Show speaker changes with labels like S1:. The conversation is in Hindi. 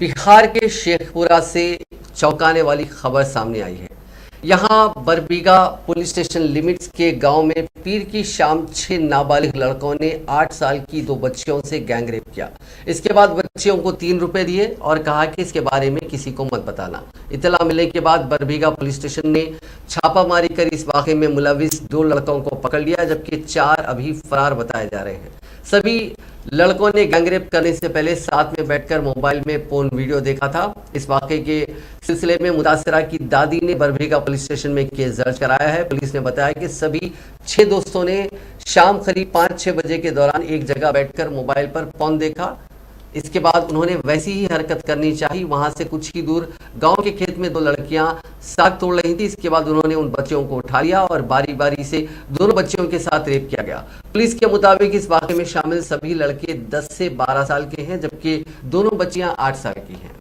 S1: बिहार के शेखपुरा से चौंकाने वाली खबर सामने आई है। यहां बरबीघा पुलिस स्टेशन लिमिट्स के गांव में पीर की शाम 6 नाबालिग लड़कों ने 8 साल की 2 बच्चियों से गैंगरेप किया। इसके बाद बच्चियों को 3 रुपए दिए और कहा कि इसके बारे में किसी को मत बताना। इत्तला मिलने के बाद बरबीघा पुलिस स्टेशन ने छापामारी कर इस वाकये में मुलविस 2 लड़कों को पकड़ लिया, जबकि 4 अभी फरार बताए जा रहे हैं। सभी लड़कों ने गैंगरेप करने से पहले साथ में बैठकर मोबाइल में पोर्न वीडियो देखा था। इस वाकये के सिलसिले में मुतासिरा की दादी ने बरबीघा पुलिस स्टेशन में केस दर्ज कराया है। पुलिस ने बताया कि सभी 6 दोस्तों ने शाम करीब 5-6 बजे के दौरान एक जगह बैठकर मोबाइल पर पोर्न देखा। इसके बाद उन्होंने वैसी ही हरकत करनी चाहिए। वहां से कुछ ही दूर गांव के खेत में 2 लड़कियां साग तोड़ रही थी। इसके बाद उन्होंने उन बच्चियों को उठा लिया और बारी बारी से दोनों बच्चियों के साथ रेप किया गया। पुलिस के मुताबिक इस वाकये में शामिल सभी लड़के 10 से 12 साल के हैं, जबकि दोनों बच्चियां 8 साल की हैं।